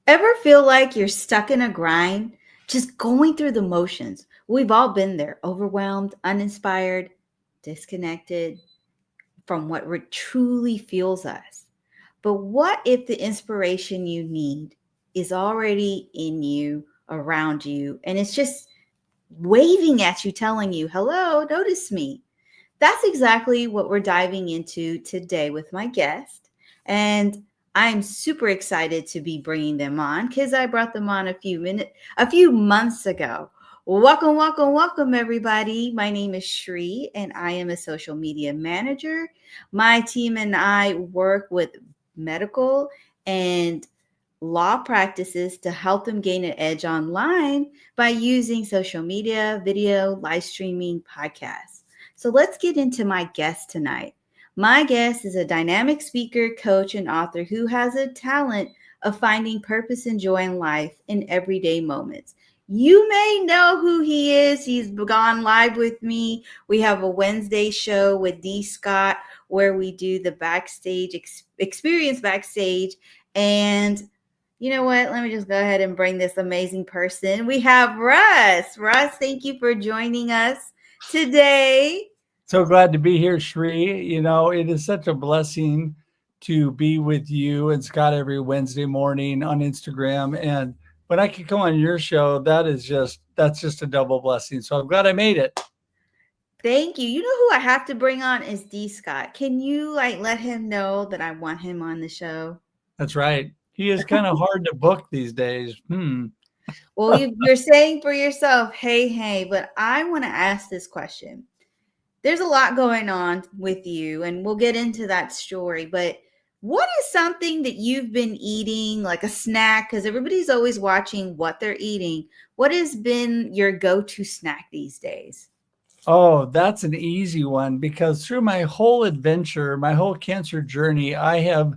Ever feel like you're stuck in a grind, just going through the motions? We've all been there, overwhelmed, uninspired, disconnected from what truly fuels us. But what if the inspiration you need is already in you, around you, and it's just waving at you, telling you, hello, notice me? That's exactly what we're diving into today with my guest. And I'm super excited to be bringing them on because I brought them on a few months ago. Welcome, welcome, welcome, everybody. My name is Shri, and I am a social media manager. My team and I work with medical and law practices to help them gain an edge online by using social media, video, live streaming, podcasts. So let's get into my guest tonight. My guest is a dynamic speaker, coach, and author who has a talent of finding purpose and joy in life in everyday moments. You may know who he is. He's gone live with me. We have a Wednesday show with D. Scott where we do the backstage experience backstage. And you know what? Let me just go ahead and bring this amazing person. We have Russ. Russ, thank you for joining us today. So glad to be here, Shri. It is such a blessing to be with you and Scott every Wednesday morning on Instagram. And when I can come on your show, that's just a double blessing. So I'm glad I made it. Thank you. You know who I have to bring on is D Scott. Can you let him know that I want him on the show? That's right. He is kind of hard to book these days. Well, you're saying for yourself, hey, hey, but I want to ask this question. There's a lot going on with you, and we'll get into that story, but what is something that you've been eating, like a snack? Because everybody's always watching what they're eating. What has been your go-to snack these days? Oh, that's an easy one because through my whole adventure, my whole cancer journey, I have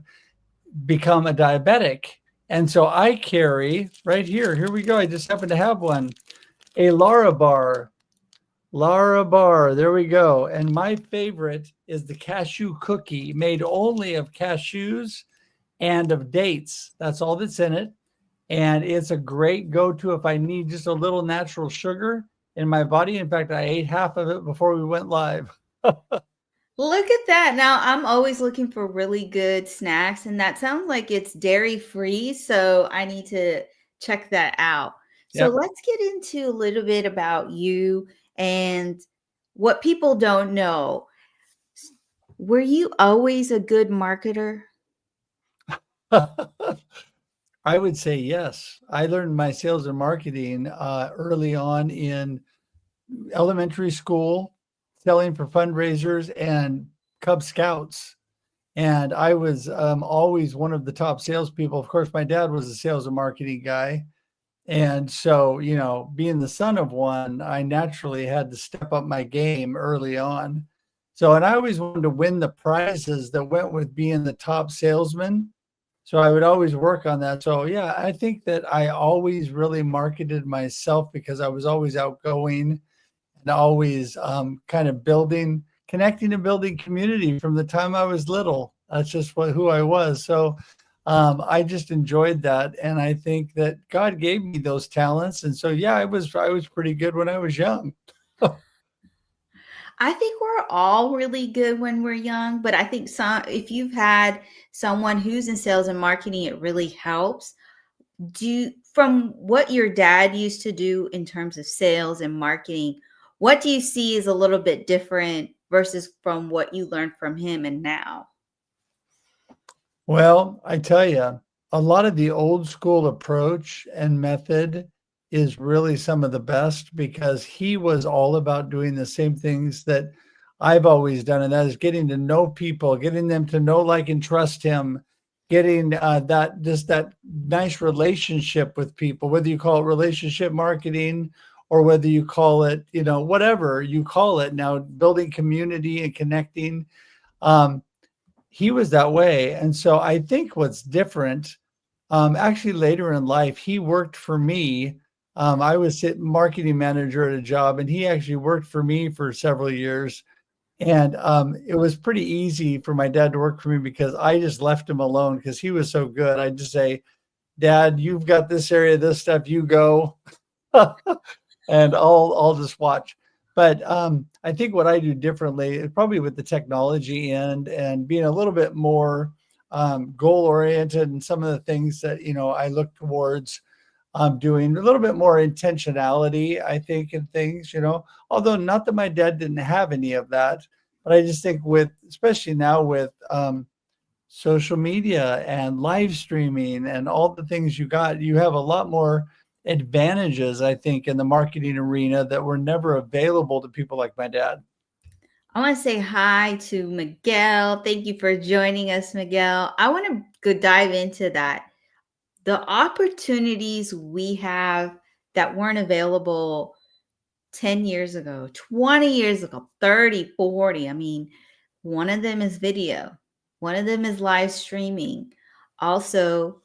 become a diabetic. And so I carry right here we go. I just happen to have one, a Lara bar. Lara bar, there we go. And my favorite is the cashew cookie made only of cashews and of dates. That's all that's in it. And it's a great go to if I need just a little natural sugar in my body. In fact, I ate half of it before we went live. Look at that. Now, I'm always looking for really good snacks, and that sounds like it's dairy free. So I need to check that out. So Yep. let's get into a little bit about you and what people don't know. Were you always a good marketer? I would say yes. I learned my sales and marketing early on in elementary school, selling for fundraisers and Cub Scouts. And I was always one of the top salespeople. Of course, my dad was a sales and marketing guy. And so, being the son of one, I naturally had to step up my game early on. So, and I always wanted to win the prizes that went with being the top salesman. So I would always work on that. So yeah, I think that I always really marketed myself because I was always outgoing and always kind of connecting and building community from the time I was little. That's just who I was. So I just enjoyed that, and I think that God gave me those talents. And so yeah, I was pretty good when I was young. I think we're all really good when we're young, but I think if you've had someone who's in sales and marketing, it really helps. From what your dad used to do in terms of sales and marketing, what do you see is a little bit different versus from what you learned from him and now? Well, I tell you, a lot of the old school approach and method is really some of the best because he was all about doing the same things that I've always done, and that is getting to know people, getting them to know, like, and trust him, getting that nice relationship with people, whether you call it relationship marketing or whether you call it, whatever you call it now, building community and connecting. Um, he was that way. And so I think what's different, actually later in life, he worked for me. I was marketing manager at a job, and he actually worked for me for several years. And it was pretty easy for my dad to work for me because I just left him alone because he was so good. I'd just say, Dad, you've got this area, this stuff, you go. And I'll just watch. But I think what I do differently is probably with the technology end and being a little bit more goal oriented and some of the things that I look towards doing a little bit more intentionality, I think, in things. Although not that my dad didn't have any of that, but I just think especially now with social media and live streaming and all the things you have a lot more advantages, I think, in the marketing arena that were never available to people like my dad. I want to say hi to Miguel. Thank you for joining us, Miguel. I want to go dive into that. The opportunities we have that weren't available 10 years ago, 20 years ago, 30, 40. I mean, one of them is video, one of them is live streaming. Also,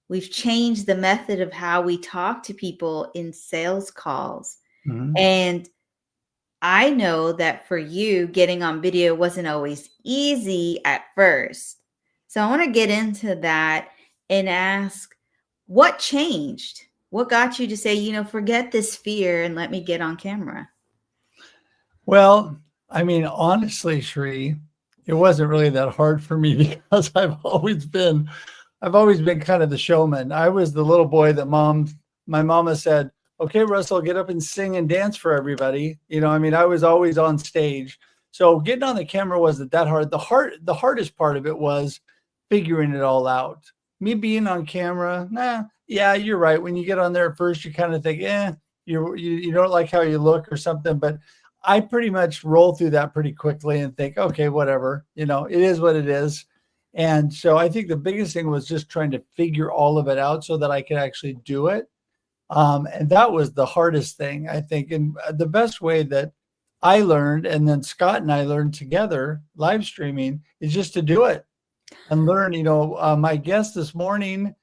we've changed the method of how we talk to people in sales calls. Mhm. And I know that for you, getting on video wasn't always easy at first. So I want to get into that and ask what changed? What got you to say, forget this fear and let me get on camera? Well, I mean, honestly, Shree, it wasn't really that hard for me because I've always been kind of the showman. I was the little boy that my mama said, "Okay, Russell, get up and sing and dance for everybody." I mean, I was always on stage. So getting on the camera wasn't that hard. The hardest part of it was figuring it all out. Me being on camera, yeah, you're right. When you get on there at first, you kind of think, you don't like how you look or something, but I pretty much roll through that pretty quickly and think, okay, whatever, it is what it is. And so I think the biggest thing was just trying to figure all of it out so that I could actually do it. And that was the hardest thing, I think. And the best way that I learned, and then Scott and I learned together, live streaming, is just to do it and learn. My guest this morning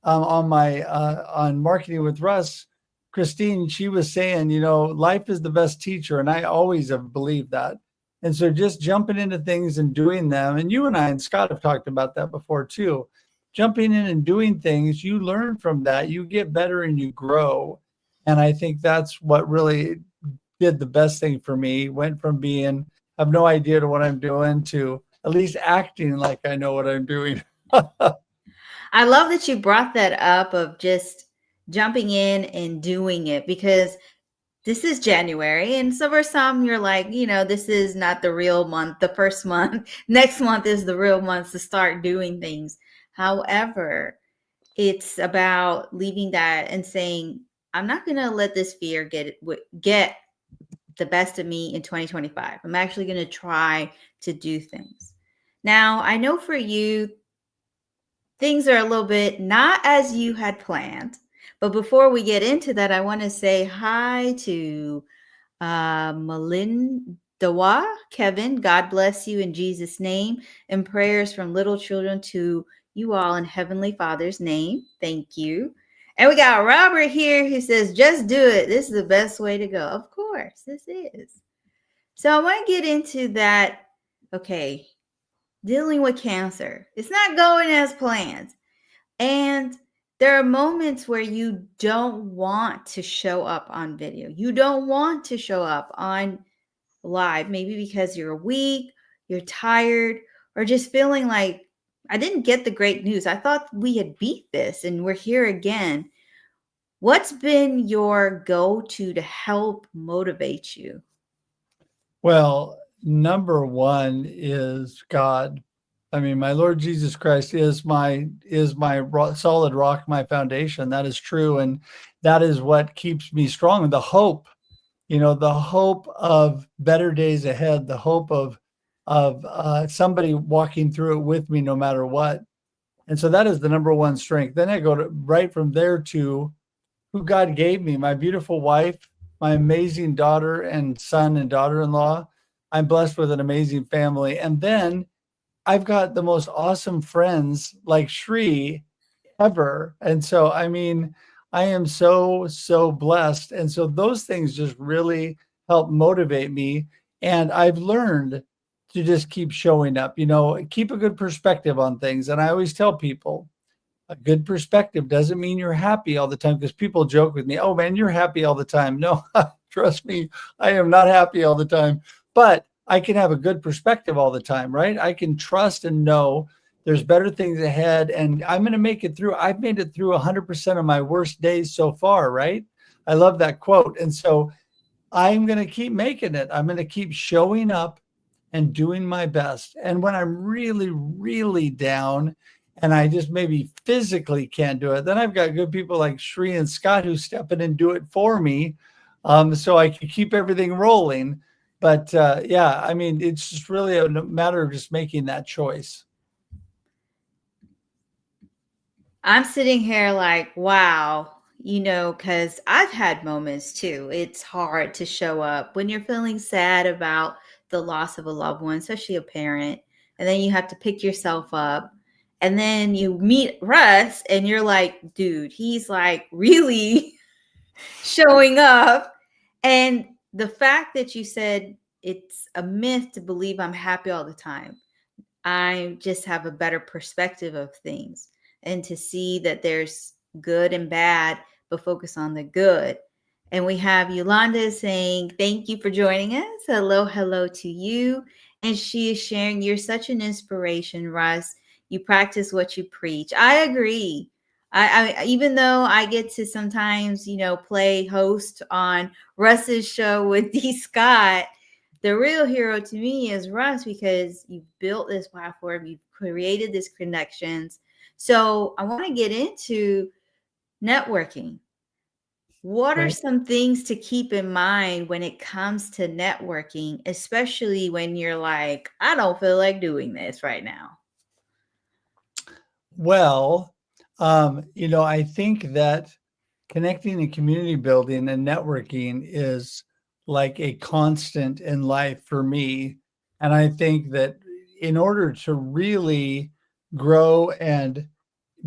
on Marketing with Russ, Christine, she was saying, life is the best teacher. And I always have believed that. And so just jumping into things and doing them, and you and I and Scott have talked about that before too, jumping in and doing things, you learn from that, you get better and you grow. And I think that's what really did the best thing for me. Went from have no idea to what I'm doing to at least acting like I know what I'm doing. I love that you brought that up of just jumping in and doing it, because this is January. And so for some, you're like, this is not the real month, the first month. Next month is the real month to start doing things. However, it's about leaving that and saying, I'm not going to let this fear get the best of me in 2025. I'm actually going to try to do things. Now, I know for you, things are a little bit not as you had planned. But before we get into that, I want to say hi to Melindawa. Kevin, God bless you in Jesus' name, and prayers from little children to you all in Heavenly Father's name. Thank you. And we got Robert here who says, just do it. This is the best way to go. Of course, this is. So I want to get into that. Okay, dealing with cancer. It's not going as planned. And there are moments where you don't want to show up on video. You don't want to show up on live, maybe because you're weak, you're tired, or just feeling like, I didn't get the great news. I thought we had beat this and we're here again. What's been your go-to to help motivate you? Well, number one is God. I mean, my Lord Jesus Christ is my solid rock, my foundation. That is true, and that is what keeps me strong. The hope, the hope of better days ahead, the hope of somebody walking through it with me, no matter what. And so that is the number one strength. Then I go right from there to who God gave me, my beautiful wife, my amazing daughter and son and daughter-in-law. I'm blessed with an amazing family, and then I've got the most awesome friends like Shree ever. And so, I mean, I am so, so blessed. And so those things just really help motivate me. And I've learned to just keep showing up, keep a good perspective on things. And I always tell people, A good perspective doesn't mean you're happy all the time, because people joke with me, oh man, you're happy all the time. No, trust me, I am not happy all the time, but I can have a good perspective all the time, right? I can trust and know there's better things ahead, and I'm going to make it through. I've made it through 100% of my worst days so far, right? I love that quote. And so I'm going to keep making it. I'm going to keep showing up and doing my best. And when I'm really, really down and I just maybe physically can't do it, then I've got good people like Sri and Scott who step in and do it for me, so I can keep everything rolling. But yeah, I mean, it's just really a matter of just making that choice. I'm sitting here like, wow, because I've had moments too. It's hard to show up when you're feeling sad about the loss of a loved one, especially a parent. And then you have to pick yourself up. And then you meet Russ and you're like, dude, he's like really showing up. And the fact that you said it's a myth to believe I'm happy all the time, I just have a better perspective of things and to see that there's good and bad, but focus on the good. And we have Yolanda saying, thank you for joining us. Hello, hello to you. And she is sharing, you're such an inspiration, Russ. You practice what you preach. I agree. I even though I get to sometimes, play host on Russ's show with D. Scott, the real hero to me is Russ, because you've built this platform, you've created these connections. So I want to get into networking. What are some things to keep in mind when it comes to networking, especially when you're like, I don't feel like doing this right now? Well, I think that connecting and community building and networking is like a constant in life for me. And I think that in order to really grow and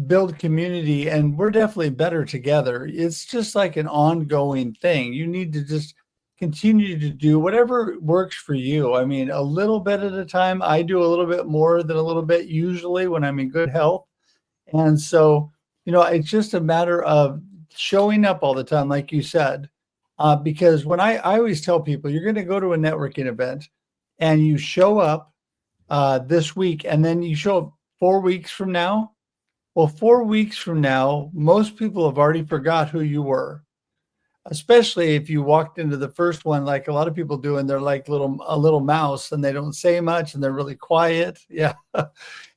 build community, and we're definitely better together, it's just like an ongoing thing. You need to just continue to do whatever works for you. I mean, a little bit at a time. I do a little bit more than a little bit usually when I'm in good health. And so, it's just a matter of showing up all the time, like you said, because when I always tell people, you're going to go to a networking event and you show up this week, and then you show up 4 weeks from now. Well, 4 weeks from now, most people have already forgot who you were, especially if you walked into the first one like a lot of people do, and they're like a little mouse and they don't say much and they're really quiet. Yeah.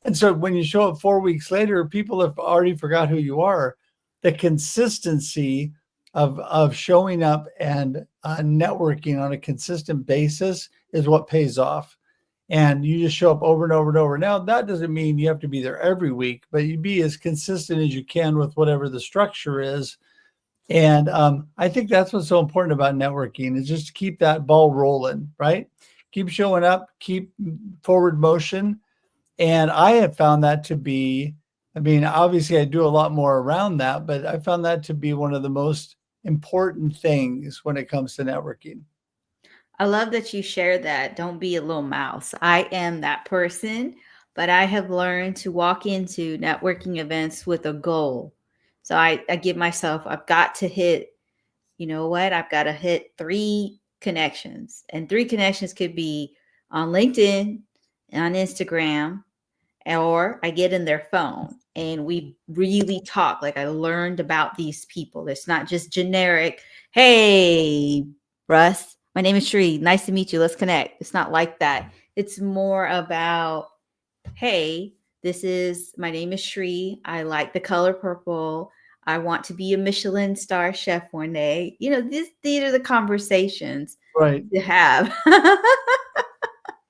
And so when you show up 4 weeks later, people have already forgot who you are. The consistency of showing up and networking on a consistent basis is what pays off. And you just show up over and over and over. Now, that doesn't mean you have to be there every week, but you be as consistent as you can with whatever the structure is. And I think that's what's so important about networking, is just to keep that ball rolling, right? Keep showing up, keep forward motion. And I have found that to be, I mean, obviously I do a lot more around that, but I found that to be one of the most important things when it comes to networking. I love that you shared that. Don't be a little mouse. I am that person, but I have learned to walk into networking events with a goal. So I give myself, I've got to hit, I've got to hit 3 connections. And 3 connections could be on LinkedIn, on Instagram, or I get in their phone and we really talk. Like I learned about these people. It's not just generic, hey, Russ, my name is Sri. Nice to meet you. Let's connect. It's not like that. It's more about, hey, my name is Sri. I like the color purple. I want to be a Michelin star chef one day. These are the conversations Right. to have.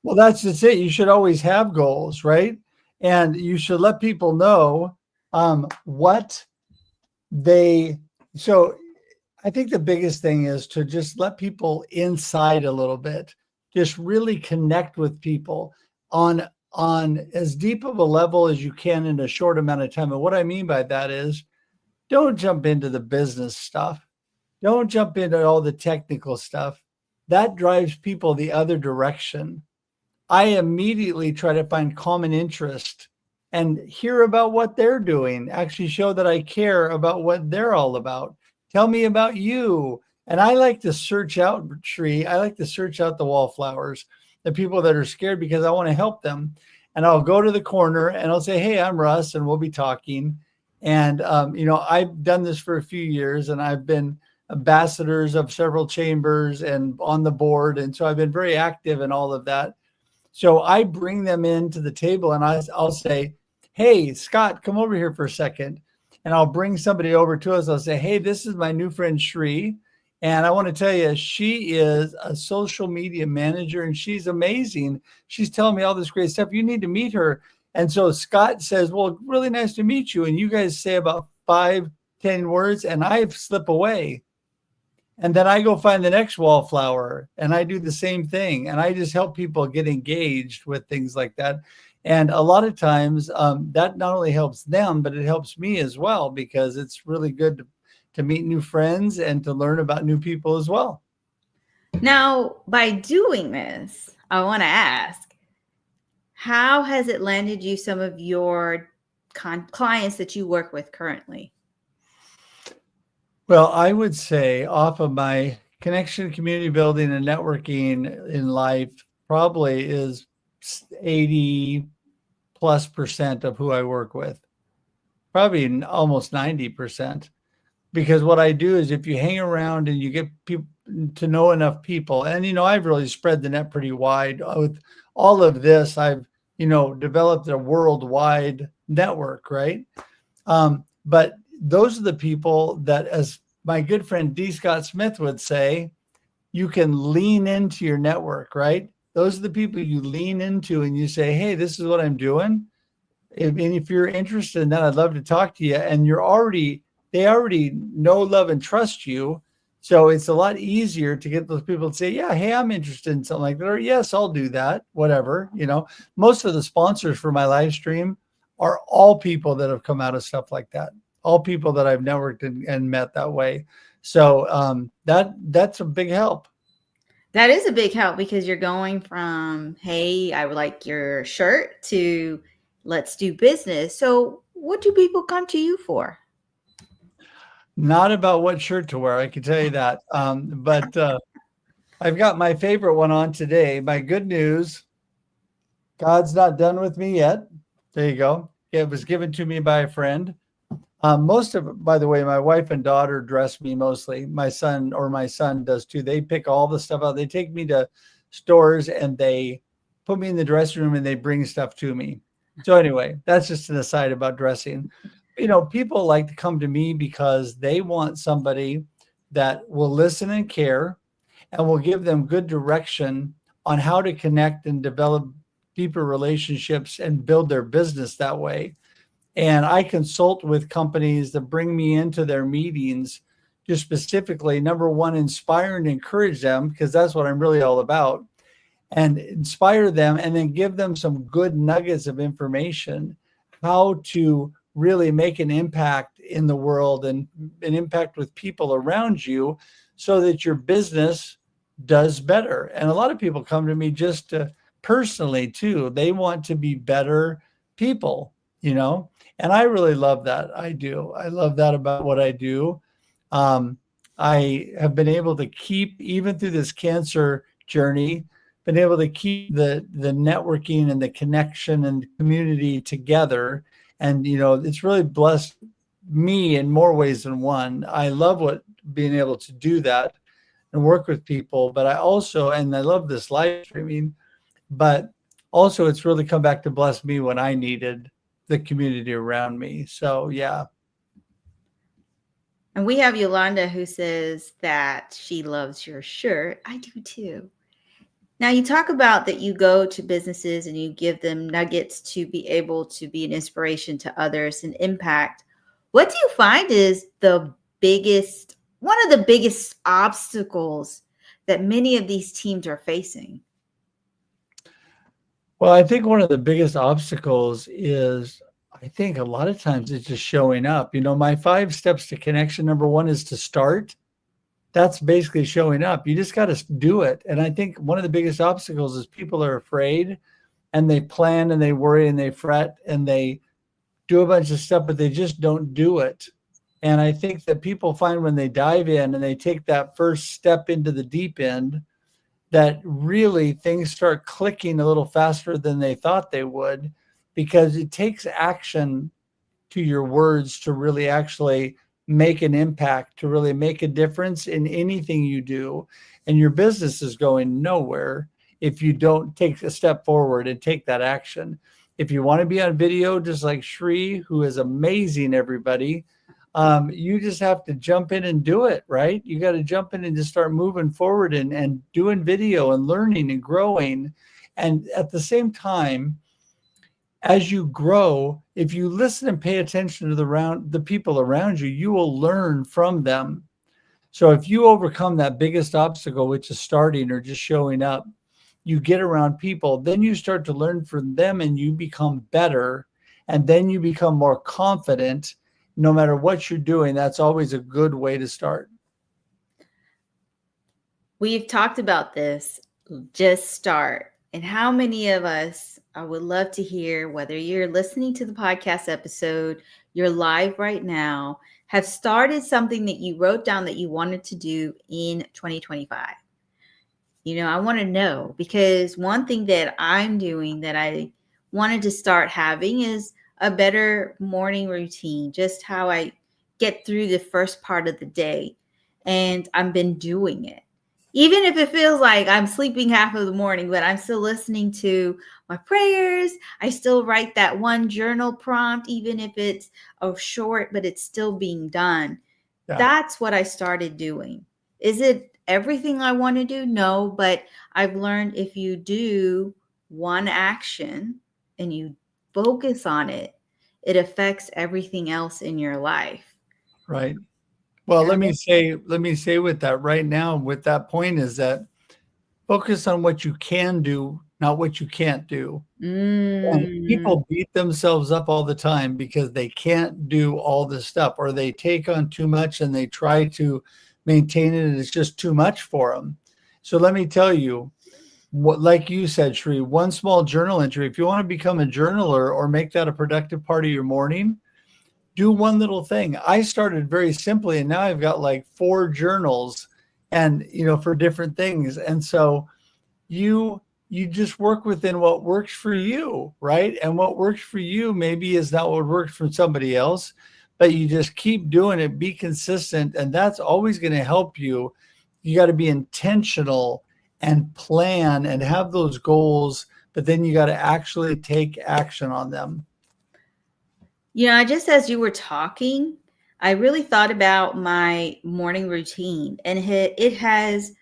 Well, that's just it. You should always have goals, right? And you should let people know what so I think the biggest thing is to just let people inside a little bit, just really connect with people on as deep of a level as you can in a short amount of time. And what I mean by that is, don't jump into the business stuff. Don't jump into all the technical stuff. That drives people the other direction. I immediately try to find common interest and hear about what they're doing. Actually show that I care about what they're all about. Tell me about you. And I like to search out I like to search out the wallflowers, the people that are scared, because I want to help them. And I'll go to the corner and I'll say, hey, I'm Russ, and we'll be talking. And, I've done this for a few years, and I've been ambassadors of several chambers and on the board. And so I've been very active in all of that. So I bring them into the table and I'll say, hey, Scott, come over here for a second. And I'll bring somebody over to us. I'll say, hey, this is my new friend, Shri. And I want to tell you, she is a social media manager and she's amazing. She's telling me all this great stuff. You need to meet her. And so Scott says, well, really nice to meet you. And you guys say about 5-10 words and I slip away. And then I go find the next wallflower and I do the same thing. And I just help people get engaged with things like that. And a lot of times that not only helps them, but it helps me as well, because it's really good to meet new friends and to learn about new people as well. Now, by doing this, I want to ask, how has it landed you some of your clients that you work with currently? Well, I would say off of my connection, community building, and networking in life probably is 80+% of who I work with, probably almost 90%. Because what I do is if you hang around and you get people to know enough people, and, I've really spread the net pretty wide with all of this. I've, developed a worldwide network, right? But those are the people that, as my good friend D. Scott Smith would say, you can lean into your network, right? Those are the people you lean into and you say, hey, this is what I'm doing. And if you're interested in that, I'd love to talk to you. And they already know, love, and trust you. So it's a lot easier to get those people to say, yeah, hey, I'm interested in something like that. Or yes, I'll do that, whatever. Most of the sponsors for my live stream are all people that have come out of stuff like that. All people that I've networked and met that way. So that's a big help. That is a big help, because you're going from, hey, I would like your shirt, to let's do business. So what do people come to you for? Not about what shirt to wear, I can tell you that. But I've got my favorite one on today. My good news, God's not done with me yet. There you go. It was given to me by a friend. Most of it, by the way, my wife and daughter dress me mostly. My son does too. They pick all the stuff out. They take me to stores and they put me in the dressing room and they bring stuff to me. So anyway, that's just an aside about dressing. People like to come to me because they want somebody that will listen and care and will give them good direction on how to connect and develop deeper relationships and build their business that way. And I consult with companies that bring me into their meetings to specifically, number one, inspire and encourage them, because that's what I'm really all about, and inspire them and then give them some good nuggets of information, how to really make an impact in the world and an impact with people around you so that your business does better. And a lot of people come to me just personally too. They want to be better people, and I really love that. I do. I love that about what I do. I have been able to keep, even through this cancer journey, been able to keep the networking and the connection and the community together. And, it's really blessed me in more ways than one. I love being able to do that and work with people, but I love this live streaming, but also it's really come back to bless me when I needed the community around me. So, yeah. And we have Yolanda who says that she loves your shirt. I do too. Now, you talk about that you go to businesses and you give them nuggets to be able to be an inspiration to others and impact. What do you find is one of the biggest obstacles that many of these teams are facing? Well, I think one of the biggest obstacles is, I think a lot of times it's just showing up. My 5 steps to connection, number one is to start. That's basically showing up. You just got to do it. And I think one of the biggest obstacles is people are afraid and they plan and they worry and they fret and they do a bunch of stuff, but they just don't do it. And I think that people find when they dive in and they take that first step into the deep end, that really things start clicking a little faster than they thought they would, because it takes action to your words to really actually make an impact, to really make a difference in anything you do. And your business is going nowhere if you don't take a step forward and take that action. If you want to be on video, just like Shri, who is amazing, everybody, you just have to jump in and do it, right? You got to jump in and just start moving forward and doing video and learning and growing. And at the same time, as you grow, if you listen and pay attention to the people around you, you will learn from them. So if you overcome that biggest obstacle, which is starting or just showing up, you get around people, then you start to learn from them and you become better. And then you become more confident. No matter what you're doing, that's always a good way to start. We've talked about this, just start. And how many of us, I would love to hear, whether you're listening to the podcast episode, you're live right now, have started something that you wrote down that you wanted to do in 2025. I want to know, because one thing that I'm doing that I wanted to start having is a better morning routine, just how I get through the first part of the day. And I've been doing it. Even if it feels like I'm sleeping half of the morning, but I'm still listening to my prayers. I still write that one journal prompt, even if it's short, but it's still being done. Yeah. That's what I started doing. Is it everything I want to do? No, but I've learned if you do one action and you focus on it, it affects everything else in your life. Right. Well, let me say with that right now, with that point, is that focus on what you can do, not what you can't do. And people beat themselves up all the time because they can't do all this stuff, or they take on too much and they try to maintain it and it's just too much for them. So let me tell you, what, like you said, Shri, one small journal entry. If you want to become a journaler or make that a productive part of your morning, do one little thing. I started very simply, and now I've got like 4 journals, and for different things. And so you just work within what works for you, right? And what works for you maybe is not what works for somebody else, but you just keep doing it, be consistent, and that's always going to help you. You got to be intentional and plan and have those goals, but then you got to actually take action on them. Just as you were talking, I really thought about my morning routine, and it has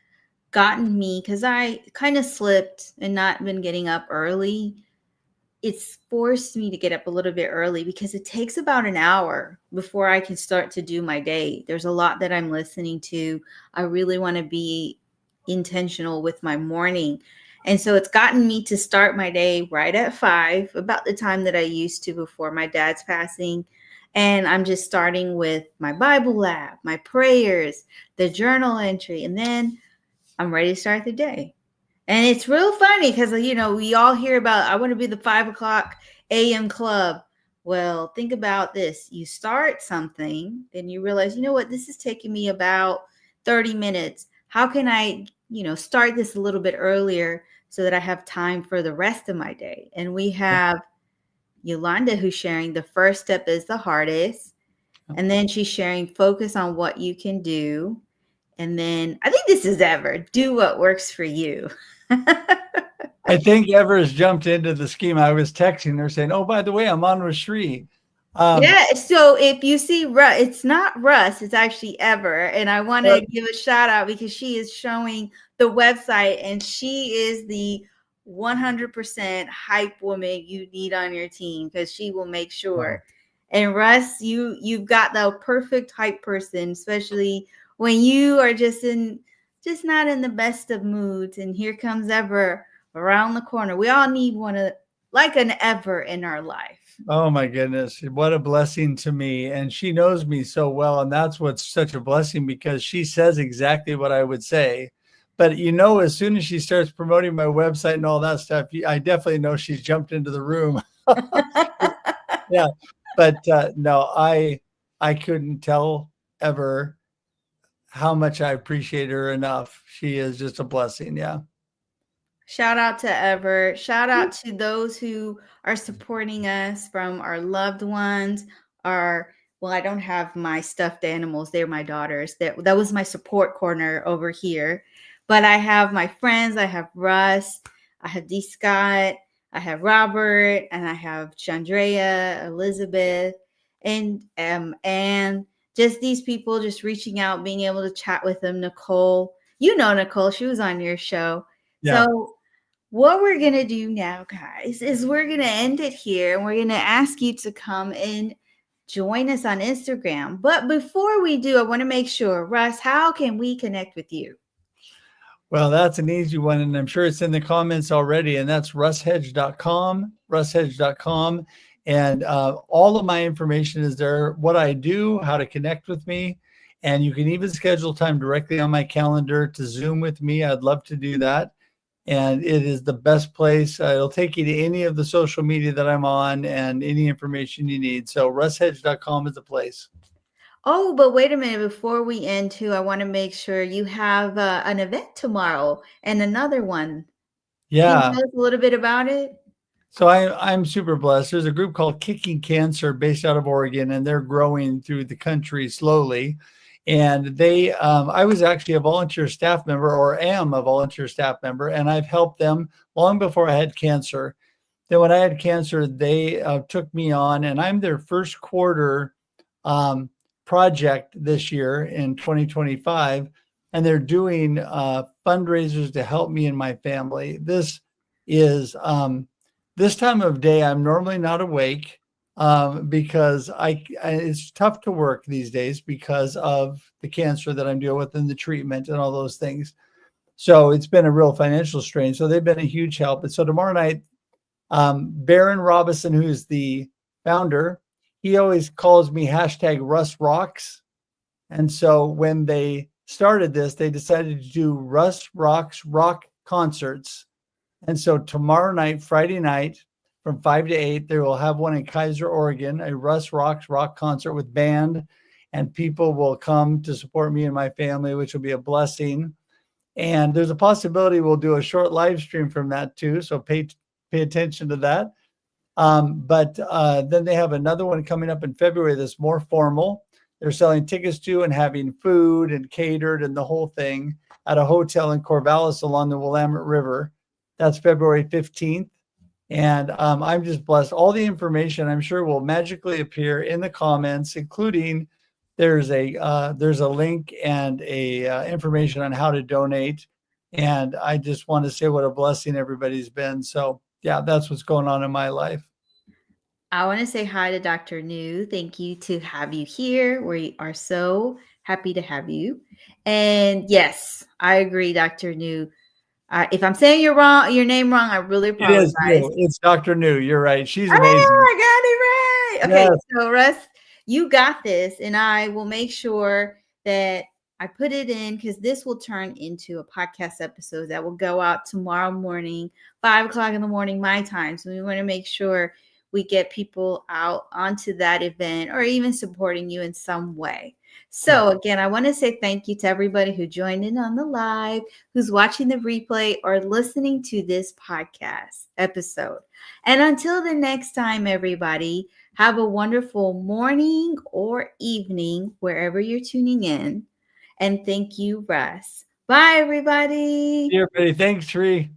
gotten me, because I kind of slipped and not been getting up early. It's forced me to get up a little bit early because it takes about an hour before I can start to do my day. There's a lot that I'm listening to. I really want to be intentional with my morning. And so it's gotten me to start my day right at 5, about the time that I used to before my dad's passing. And I'm just starting with my Bible lab, my prayers, the journal entry, and then I'm ready to start the day. And it's real funny because, we all hear about, I want to be the 5 o'clock a.m. club. Well, think about this. You start something, then you realize, what, this is taking me about 30 minutes. How can I, start this a little bit earlier so that I have time for the rest of my day? And we have Yolanda who's sharing the first step is the hardest. And then she's sharing focus on what you can do. And then I think this is Ever. Do what works for you. I think Ever has jumped into the scheme. I was texting her saying, oh, by the way, I'm on with Shri. Yeah. So if you see Russ, it's not Russ, it's actually Ever. And I want to give a shout out because she is showing the website, and she is the 100% hype woman you need on your team, because she will make sure. And Russ, you've got the perfect hype person, especially when you are just not in the best of moods. And here comes Ever around the corner. We all need like an Ever in our life. Oh my goodness. What a blessing to me. And she knows me so well. And that's what's such a blessing, because she says exactly what I would say. But as soon as she starts promoting my website and all that stuff, I definitely know she's jumped into the room. Yeah. But no, I couldn't tell ever how much I appreciate her enough. She is just a blessing. Yeah. Shout out to Ever. Shout out to those who are supporting us, from our loved ones. Well, I don't have my stuffed animals. They're my daughters. That was my support corner over here. But I have my friends. I have Russ. I have D. Scott. I have Robert. And I have Chandrea, Elizabeth, and just these people just reaching out, being able to chat with them. Nicole. You know Nicole. She was on your show. Yeah. So what we're going to do now, guys, is we're going to end it here, and we're going to ask you to come and join us on Instagram. But before we do, I want to make sure, Russ, how can we connect with you? Well, that's an easy one, and I'm sure it's in the comments already, and that's russhedge.com, russhedge.com. And all of my information is there, what I do, how to connect with me. And you can even schedule time directly on my calendar to Zoom with me. I'd love to do that. And it is the best place. It'll take you to any of the social media that I'm on and any information you need. So russhedge.com is the place. Oh, but wait a minute. Before we end, too, I want to make sure you have an event tomorrow and another one. Yeah. Can you tell us a little bit about it? So I'm super blessed. There's a group called Kicking Cancer based out of Oregon, and they're growing through the country slowly. And I was actually a volunteer staff member, or am a volunteer staff member, and I've helped them long before I had cancer. Then when I had cancer, they took me on, and I'm their first quarter project this year in 2025. And they're doing fundraisers to help me and my family. This is this time of day, I'm normally not awake because it's tough to work these days because of the cancer that I'm dealing with and the treatment and all those things. So it's been a real financial strain. So they've been a huge help. And so tomorrow night, Baron Robison, who's the founder, he always calls me #RussRocks. And so when they started this, they decided to do Russ Rocks rock concerts. And so tomorrow night, Friday night, from 5 to 8, they will have one in Kaiser, Oregon, a Russ Rocks rock concert with band, and people will come to support me and my family, which will be a blessing. And there's a possibility we'll do a short live stream from that too. So pay attention to that. But then they have another one coming up in February that's more formal. They're selling tickets to and having food and catered and the whole thing at a hotel in Corvallis along the Willamette River. That's February 15th. And I'm just blessed. All the information, I'm sure, will magically appear in the comments, including there's a link and a information on how to donate. And I just want to say what a blessing everybody's been. So yeah, that's what's going on in my life. I want to say hi to Dr. New. Thank you to have you here. We are so happy to have you. And yes, I agree, Dr. New. If I'm saying your name wrong, I really apologize. It's Dr. New. You're right. She's amazing. I got it right. Okay, yes. So Russ, you got this, and I will make sure that I put it in, because this will turn into a podcast episode that will go out tomorrow morning, 5 o'clock in the morning, my time. So we want to make sure we get people out onto that event, or even supporting you in some way. So again, I want to say thank you to everybody who joined in on the live, who's watching the replay, or listening to this podcast episode. And until the next time, everybody, have a wonderful morning or evening, wherever you're tuning in. And thank you, Russ. Bye, everybody. Everybody. Thanks, Tree.